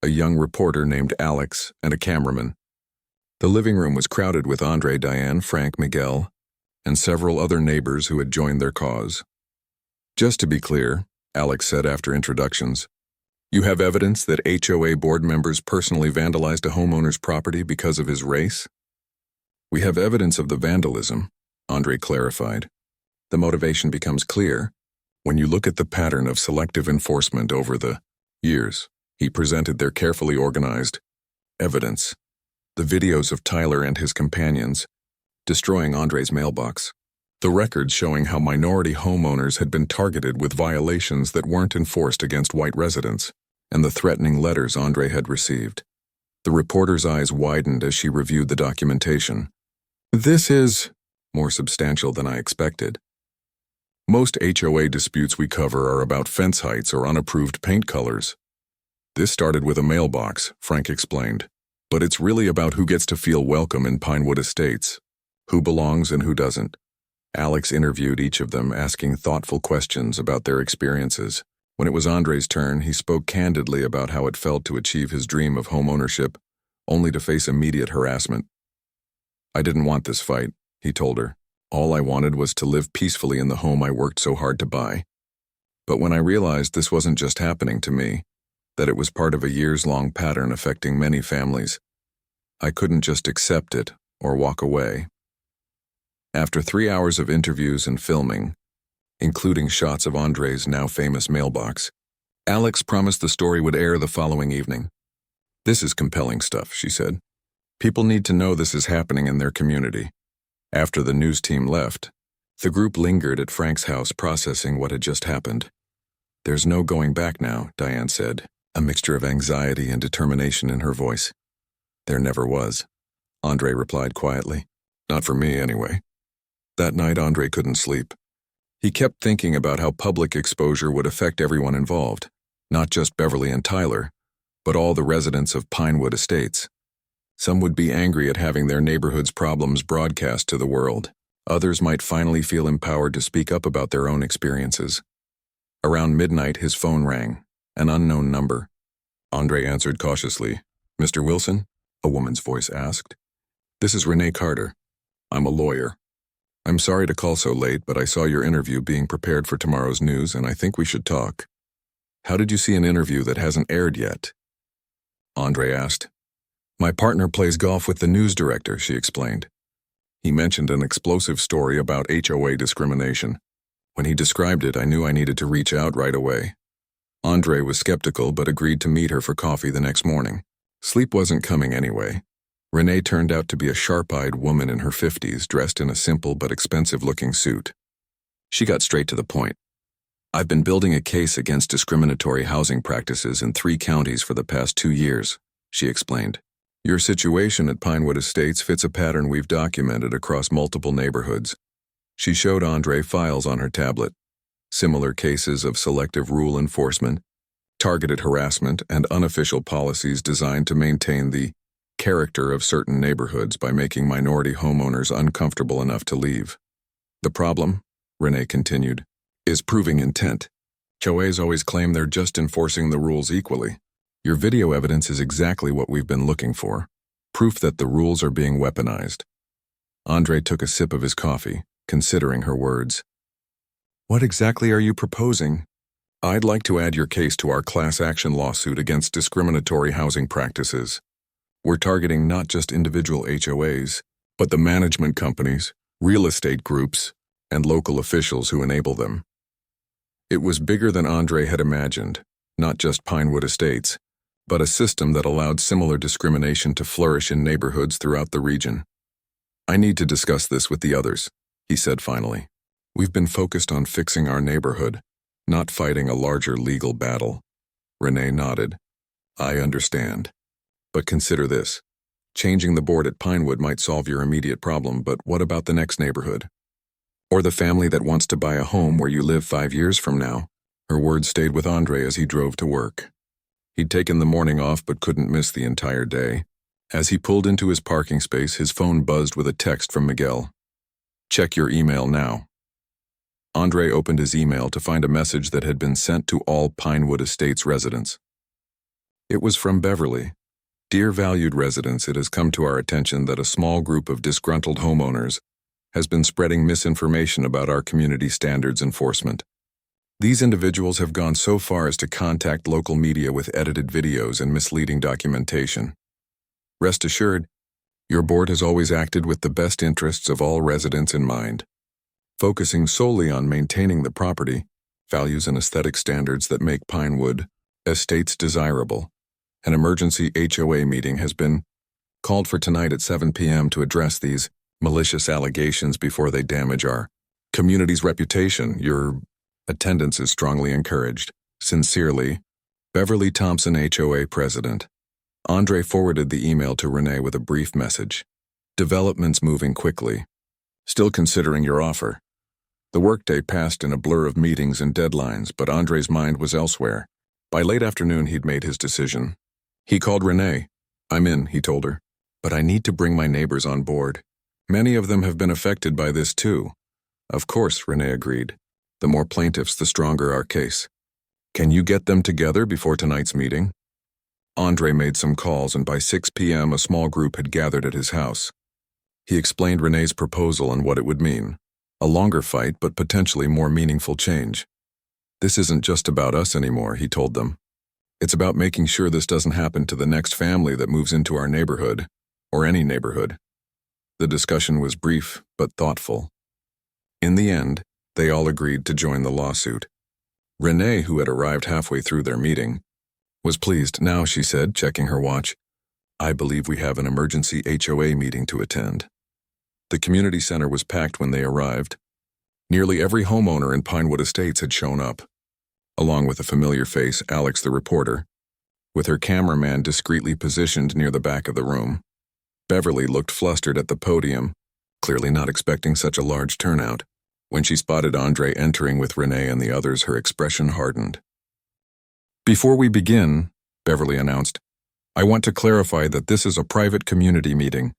A young reporter named Alex and a cameraman. The living room was crowded with Andre, Diane, Frank, Miguel, and several other neighbors who had joined their cause. "Just to be clear," Alex said after introductions, "you have evidence that HOA board members personally vandalized a homeowner's property because of his race?" "We have evidence of the vandalism," Andre clarified. "The motivation becomes clear when you look at the pattern of selective enforcement over the years." He presented their carefully organized evidence, the videos of Tyler and his companions destroying Andre's mailbox, the records showing how minority homeowners had been targeted with violations that weren't enforced against white residents, and the threatening letters Andre had received. The reporter's eyes widened as she reviewed the documentation. "This is more substantial than I expected. Most HOA disputes we cover are about fence heights or unapproved paint colors. This started with a mailbox," Frank explained. "But it's really about who gets to feel welcome in Pinewood Estates, who belongs and who doesn't." Alex interviewed each of them, asking thoughtful questions about their experiences. When it was Andre's turn, he spoke candidly about how it felt to achieve his dream of home ownership, only to face immediate harassment. "I didn't want this fight," he told her. "All I wanted was to live peacefully in the home I worked so hard to buy. But when I realized this wasn't just happening to me, that it was part of a years-long pattern affecting many families, I couldn't just accept it or walk away." After 3 hours of interviews and filming, including shots of Andre's now famous mailbox, Alex promised the story would air the following evening. "This is compelling stuff," she said. "People need to know this is happening in their community." After the news team left, the group lingered at Frank's house processing what had just happened. "There's no going back now," Diane said, a mixture of anxiety and determination in her voice. "There never was," Andre replied quietly. "Not for me, anyway." That night, Andre couldn't sleep. He kept thinking about how public exposure would affect everyone involved, not just Beverly and Tyler, but all the residents of Pinewood Estates. Some would be angry at having their neighborhood's problems broadcast to the world. Others might finally feel empowered to speak up about their own experiences. Around midnight, his phone rang, an unknown number. Andre answered cautiously. "Mr. Wilson?" a woman's voice asked. "This is Renee Carter. I'm a lawyer. I'm sorry to call so late, but I saw your interview being prepared for tomorrow's news, and I think we should talk." How did you see an interview that hasn't aired yet? Andre asked. My partner plays golf with the news director, she explained. He mentioned an explosive story about HOA discrimination. When he described it, I knew I needed to reach out right away. Andre was skeptical but agreed to meet her for coffee the next morning. Sleep wasn't coming anyway. Renee turned out to be a sharp-eyed woman in her 50s, dressed in a simple but expensive-looking suit. She got straight to the point. I've been building a case against discriminatory housing practices in 3 counties for the past 2 years, she explained. Your situation at Pinewood Estates fits a pattern we've documented across multiple neighborhoods. She showed Andre files on her tablet. Similar cases of selective rule enforcement, targeted harassment, and unofficial policies designed to maintain the character of certain neighborhoods by making minority homeowners uncomfortable enough to leave. The problem, Renee continued, is proving intent. HOAs always claim they're just enforcing the rules equally. Your video evidence is exactly what we've been looking for. Proof that the rules are being weaponized. Andre took a sip of his coffee, considering her words. What exactly are you proposing? I'd like to add your case to our class action lawsuit against discriminatory housing practices. We're targeting not just individual HOAs, but the management companies, real estate groups, and local officials who enable them. It was bigger than Andre had imagined, not just Pinewood Estates, but a system that allowed similar discrimination to flourish in neighborhoods throughout the region. I need to discuss this with the others, he said finally. We've been focused on fixing our neighborhood, not fighting a larger legal battle. Renee nodded. I understand. But consider this. Changing the board at Pinewood might solve your immediate problem, but what about the next neighborhood? Or the family that wants to buy a home where you live 5 years from now? Her words stayed with Andre as he drove to work. He'd taken the morning off but couldn't miss the entire day. As he pulled into his parking space, his phone buzzed with a text from Miguel. Check your email now. Andre opened his email to find a message that had been sent to all Pinewood Estates residents. It was from Beverly. Dear valued residents, it has come to our attention that a small group of disgruntled homeowners has been spreading misinformation about our community standards enforcement. These individuals have gone so far as to contact local media with edited videos and misleading documentation. Rest assured, your board has always acted with the best interests of all residents in mind, focusing solely on maintaining the property, values and aesthetic standards that make Pinewood Estates desirable. An emergency HOA meeting has been called for tonight at 7 p.m. to address these malicious allegations before they damage our community's reputation. Your attendance is strongly encouraged. Sincerely, Beverly Thompson, HOA President. Andre forwarded the email to Renee with a brief message. Developments moving quickly. Still considering your offer. The workday passed in a blur of meetings and deadlines, but Andre's mind was elsewhere. By late afternoon, he'd made his decision. He called Renee. I'm in, he told her. But I need to bring my neighbors on board. Many of them have been affected by this too. Of course, Renee agreed. The more plaintiffs, the stronger our case. Can you get them together before tonight's meeting? Andre made some calls, and by 6 p.m. a small group had gathered at his house. He explained Renee's proposal and what it would mean. A longer fight, but potentially more meaningful change. This isn't just about us anymore, he told them. It's about making sure this doesn't happen to the next family that moves into our neighborhood, or any neighborhood. The discussion was brief, but thoughtful. In the end, they all agreed to join the lawsuit. Renee, who had arrived halfway through their meeting, was pleased. Now, she said, checking her watch, I believe we have an emergency HOA meeting to attend. The community center was packed when they arrived. Nearly every homeowner in Pinewood Estates had shown up, along with a familiar face, Alex the reporter, with her cameraman discreetly positioned near the back of the room. Beverly looked flustered at the podium, clearly not expecting such a large turnout. When she spotted Andre entering with Renee and the others, her expression hardened. Before we begin, Beverly announced, I want to clarify that this is a private community meeting.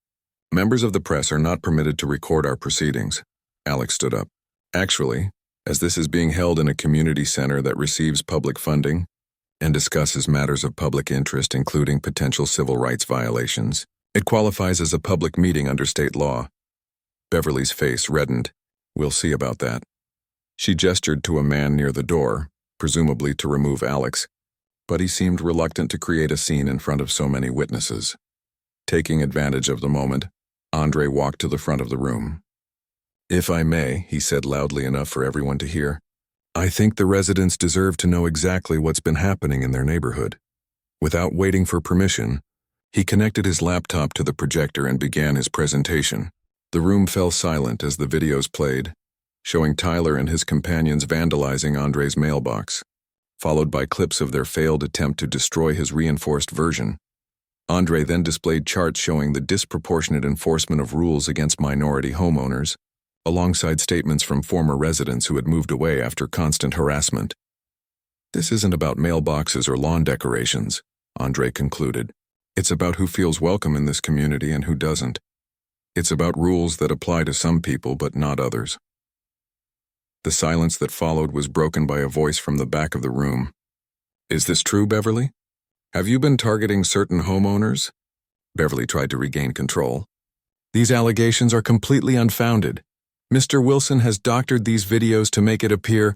Members of the press are not permitted to record our proceedings. Alex stood up. Actually, as this is being held in a community center that receives public funding and discusses matters of public interest, including potential civil rights violations, it qualifies as a public meeting under state law. Beverly's face reddened. We'll see about that. She gestured to a man near the door, presumably to remove Alex, but he seemed reluctant to create a scene in front of so many witnesses. Taking advantage of the moment, Andre walked to the front of the room. "If I may," he said loudly enough for everyone to hear, "I think the residents deserve to know exactly what's been happening in their neighborhood." Without waiting for permission, he connected his laptop to the projector and began his presentation. The room fell silent as the videos played, showing Tyler and his companions vandalizing Andre's mailbox, followed by clips of their failed attempt to destroy his reinforced version. Andre then displayed charts showing the disproportionate enforcement of rules against minority homeowners, alongside statements from former residents who had moved away after constant harassment. "This isn't about mailboxes or lawn decorations," Andre concluded. "It's about who feels welcome in this community and who doesn't. It's about rules that apply to some people but not others." The silence that followed was broken by a voice from the back of the room. "Is this true, Beverly? Have you been targeting certain homeowners?" Beverly tried to regain control. "These allegations are completely unfounded. Mr. Wilson has doctored these videos to make it appear—"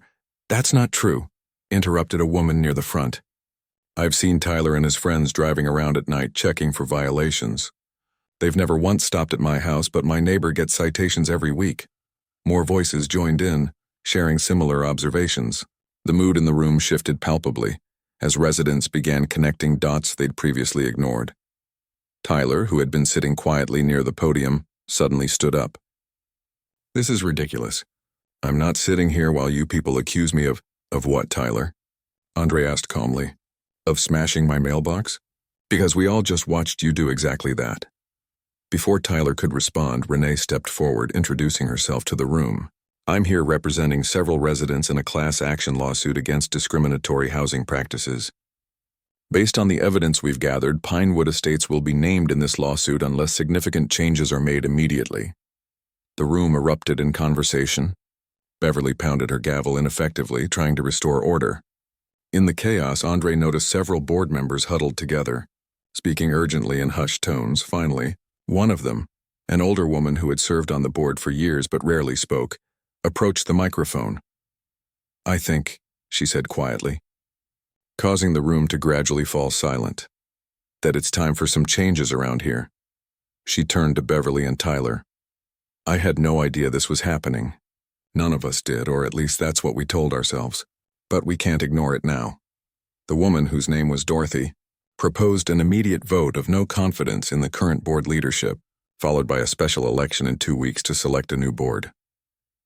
"That's not true," interrupted a woman near the front. "I've seen Tyler and his friends driving around at night checking for violations. They've never once stopped at my house, but my neighbor gets citations every week." More voices joined in, sharing similar observations. The mood in the room shifted palpably, as residents began connecting dots they'd previously ignored. Tyler, who had been sitting quietly near the podium, suddenly stood up. "This is ridiculous. I'm not sitting here while you people accuse me of what, Tyler?" Andre asked calmly. "Of smashing my mailbox? Because we all just watched you do exactly that." Before Tyler could respond, Renee stepped forward, introducing herself to the room. "I'm here representing several residents in a class action lawsuit against discriminatory housing practices. Based on the evidence we've gathered, Pinewood Estates will be named in this lawsuit unless significant changes are made immediately." The room erupted in conversation. Beverly pounded her gavel ineffectively, trying to restore order. In the chaos, Andre noticed several board members huddled together, speaking urgently in hushed tones. Finally, one of them, an older woman who had served on the board for years but rarely spoke, approached the microphone. "I think," she said quietly, causing the room to gradually fall silent, "that it's time for some changes around here." She turned to Beverly and Tyler. "I had no idea this was happening. None of us did, or at least that's what we told ourselves. But we can't ignore it now." The woman, whose name was Dorothy, proposed an immediate vote of no confidence in the current board leadership, followed by a special election in 2 weeks to select a new board.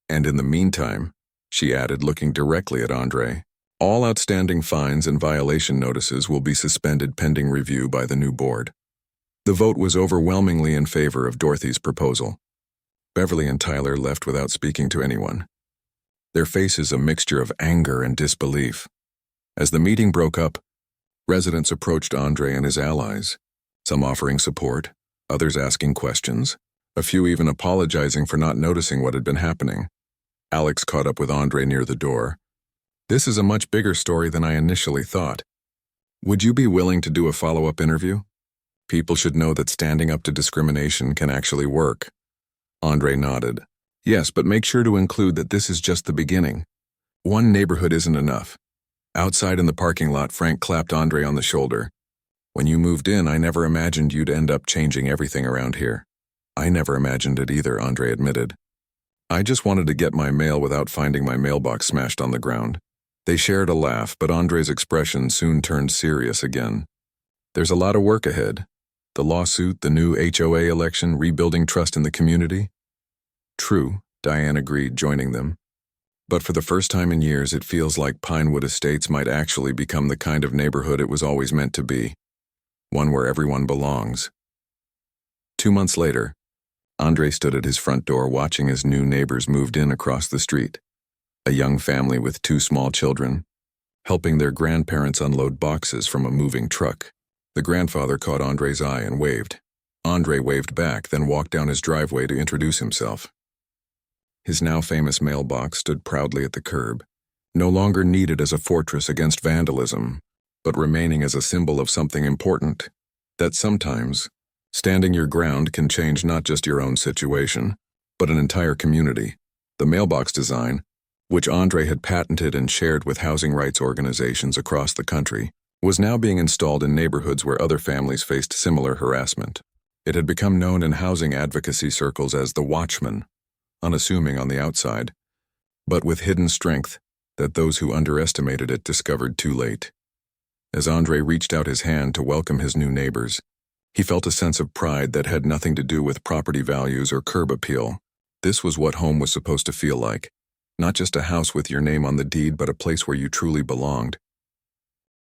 "And in the meantime," she added, looking directly at Andre, "all outstanding fines and violation notices will be suspended pending review by the new board." The vote was overwhelmingly in favor of Dorothy's proposal. Beverly and Tyler left without speaking to anyone, their faces a mixture of anger and disbelief. As the meeting broke up, residents approached Andre and his allies, some offering support, others asking questions, a few even apologizing for not noticing what had been happening. Alex caught up with Andre near the door. "This is a much bigger story than I initially thought. Would you be willing to do a follow-up interview? People should know that standing up to discrimination can actually work." Andre nodded. "Yes, but make sure to include that this is just the beginning. One neighborhood isn't enough." Outside in the parking lot, Frank clapped Andre on the shoulder. "When you moved in, I never imagined you'd end up changing everything around here." "I never imagined it either," Andre admitted. "I just wanted to get my mail without finding my mailbox smashed on the ground." They shared a laugh, but Andre's expression soon turned serious again. "There's a lot of work ahead. The lawsuit, the new HOA election, rebuilding trust in the community." "True," Diane agreed, joining them. "But for the first time in years, it feels like Pinewood Estates might actually become the kind of neighborhood it was always meant to be. One where everyone belongs." 2 months later, Andre stood at his front door watching as new neighbors moved in across the street. A young family with 2 small children, helping their grandparents unload boxes from a moving truck. The grandfather caught Andre's eye and waved. Andre waved back, then walked down his driveway to introduce himself. His now famous mailbox stood proudly at the curb, no longer needed as a fortress against vandalism, but remaining as a symbol of something important, that sometimes standing your ground can change not just your own situation, but an entire community. The mailbox design, which Andre had patented and shared with housing rights organizations across the country, was now being installed in neighborhoods where other families faced similar harassment. It had become known in housing advocacy circles as the Watchman, unassuming on the outside, but with hidden strength that those who underestimated it discovered too late. As Andre reached out his hand to welcome his new neighbors, he felt a sense of pride that had nothing to do with property values or curb appeal. This was what home was supposed to feel like. Not just a house with your name on the deed, but a place where you truly belonged.